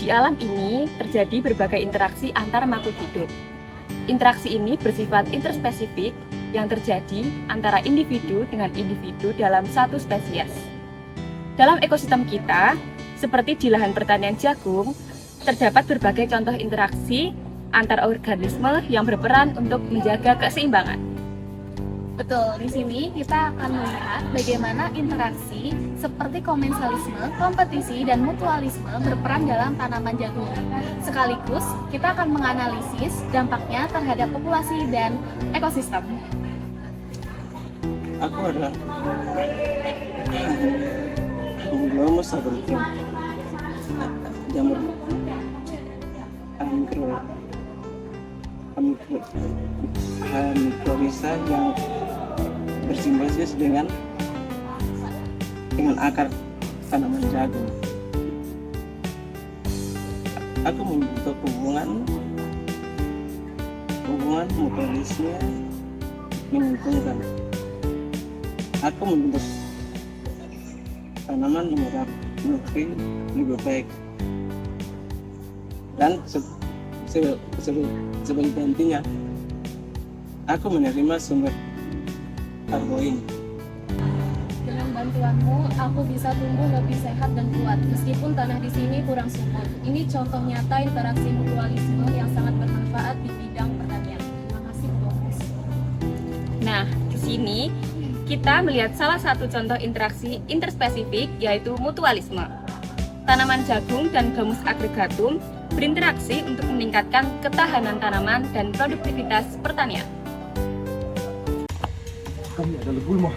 Di alam ini terjadi berbagai interaksi antar makhluk hidup. Interaksi ini bersifat interspesifik yang terjadi antara individu dengan individu dalam satu spesies. Dalam ekosistem kita, seperti di lahan pertanian jagung, terdapat berbagai contoh interaksi antar organisme yang berperan untuk menjaga keseimbangan. Betul, di sini kita akan melihat bagaimana interaksi seperti komensalisme, kompetisi, dan mutualisme berperan dalam tanaman jagung. Sekaligus, kita akan menganalisis dampaknya terhadap populasi dan ekosistem. Aku ada belum seperti jamur mikrorhiza yang bersimbiosis dengan akar tanaman jagung. Aku membentuk hubungan mutualisme menguntungkan. Aku membentuk tanaman menyerap nutrien lebih baik, dan sebagai gantinya aku menerima sumber karbohidrat. Dengan bantuanmu, aku bisa tumbuh lebih sehat dan kuat, meskipun tanah di sini kurang subur. Ini contoh nyata interaksi mutualisme yang sangat bermanfaat di bidang pertanian. Terima kasih, Bos. Nah, di sini kita melihat salah satu contoh interaksi interspesifik, yaitu mutualisme. Tanaman jagung dan Gamus agregatum berinteraksi untuk meningkatkan ketahanan tanaman dan produktivitas pertanian. Kami adalah gulma.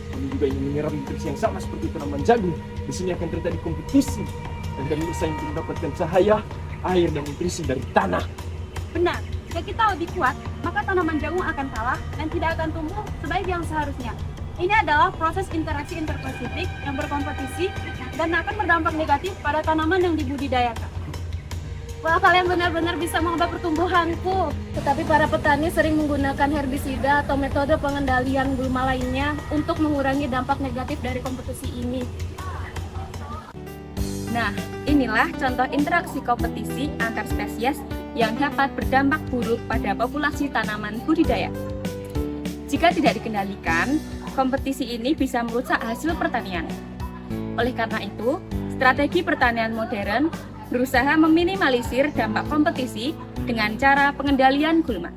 Kami juga ingin menyerap nutrisi yang sama seperti tanaman jagung. Di sini akan terjadi kompetisi dan kami bersaing untuk mendapatkan cahaya, air, dan nutrisi dari tanah. Benar, jika kita lebih kuat, maka tanaman jagung akan kalah dan tidak akan tumbuh sebaik yang seharusnya. Ini adalah proses interaksi interspesifik yang berkompetisi dan akan berdampak negatif pada tanaman yang dibudidayakan. Wah, kalian benar-benar bisa mengubah pertumbuhanku. Tetapi para petani sering menggunakan herbisida atau metode pengendalian gulma lainnya untuk mengurangi dampak negatif dari kompetisi ini. Nah, inilah contoh interaksi kompetisi antar spesies yang dapat berdampak buruk pada populasi tanaman budidaya. Jika tidak dikendalikan, kompetisi ini bisa merusak hasil pertanian. Oleh karena itu, strategi pertanian modern berusaha meminimalisir dampak kompetisi dengan cara pengendalian gulma.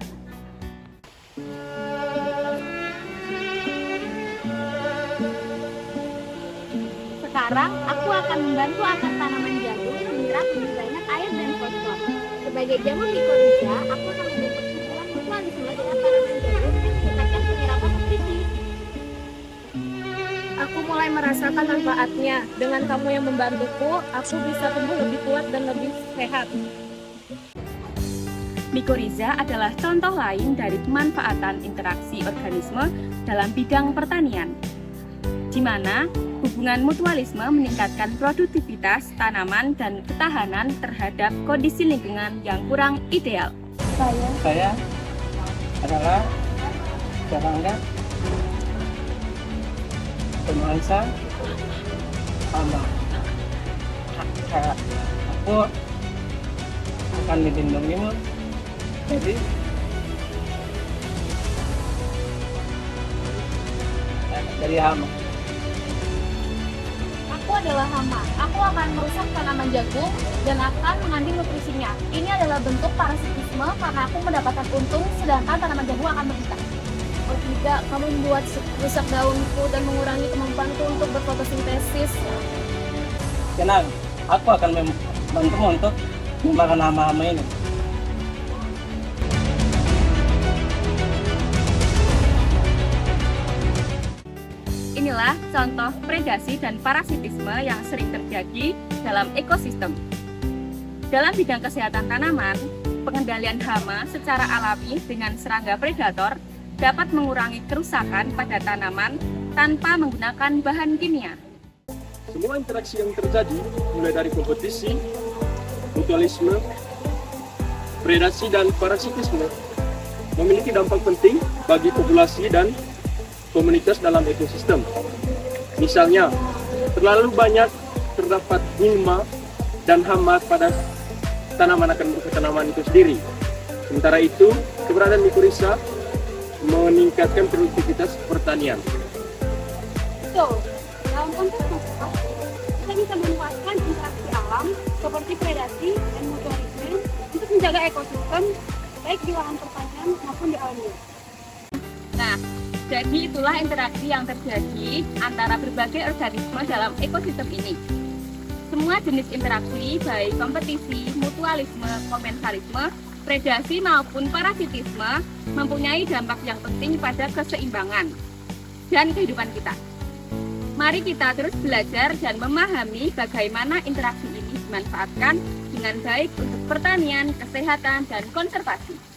Sekarang, aku akan membantu akar tanaman jagung menyerap lebih banyak air dan fosfor. Sebagai jamur mikorhiza, aku akan membentuk hubungan mutualisme dengan tanaman jagung dan meningkatkan penyerapan nutrisi. Aku mulai merasakan manfaatnya. Dengan kamu yang membantuku, aku bisa tumbuh lebih kuat dan lebih sehat. Mikorhiza adalah contoh lain dari pemanfaatan interaksi organisme dalam bidang pertanian, di mana hubungan mutualisme meningkatkan produktivitas tanaman dan ketahanan terhadap kondisi lingkungan yang kurang ideal. Saya adalah serangga penuansa hama. Aku akan melindungimu dari hama. Aku adalah hama. Aku akan merusak tanaman jagung dan akan mengambil nutrisinya. Ini adalah bentuk parasitisme karena aku mendapatkan untung sedangkan tanaman jagung akan menderita. Oh tidak, kamu membuat rusak daunku dan mengurangi kemampuanku untuk berfotosintesis. Tenang, aku akan membantumu untuk memakan hama-hama ini. Inilah contoh predasi dan parasitisme yang sering terjadi dalam ekosistem. Dalam bidang kesehatan tanaman, pengendalian hama secara alami dengan serangga predator dapat mengurangi kerusakan pada tanaman tanpa menggunakan bahan kimia. Semua interaksi yang terjadi, mulai dari kompetisi, mutualisme, predasi, dan parasitisme, memiliki dampak penting bagi populasi dan komunitas dalam ekosistem. Misalnya, terlalu banyak terdapat gulma dan hama pada tanaman akan merusak tanaman itu sendiri. Sementara itu, keberadaan mikorhiza meningkatkan produktivitas pertanian. Betul. Dalam konteks masyarakat, kita bisa memanfaatkan interaksi alam seperti predasi dan mutualisme untuk menjaga ekosistem baik di lahan pertanian maupun di alam liar. Nah, jadi itulah interaksi yang terjadi antara berbagai organisme dalam ekosistem ini. Semua jenis interaksi, baik kompetisi, mutualisme, komensalisme, predasi maupun parasitisme, mempunyai dampak yang penting pada keseimbangan dan kehidupan kita. Mari kita terus belajar dan memahami bagaimana interaksi ini dimanfaatkan dengan baik untuk pertanian, kesehatan, dan konservasi.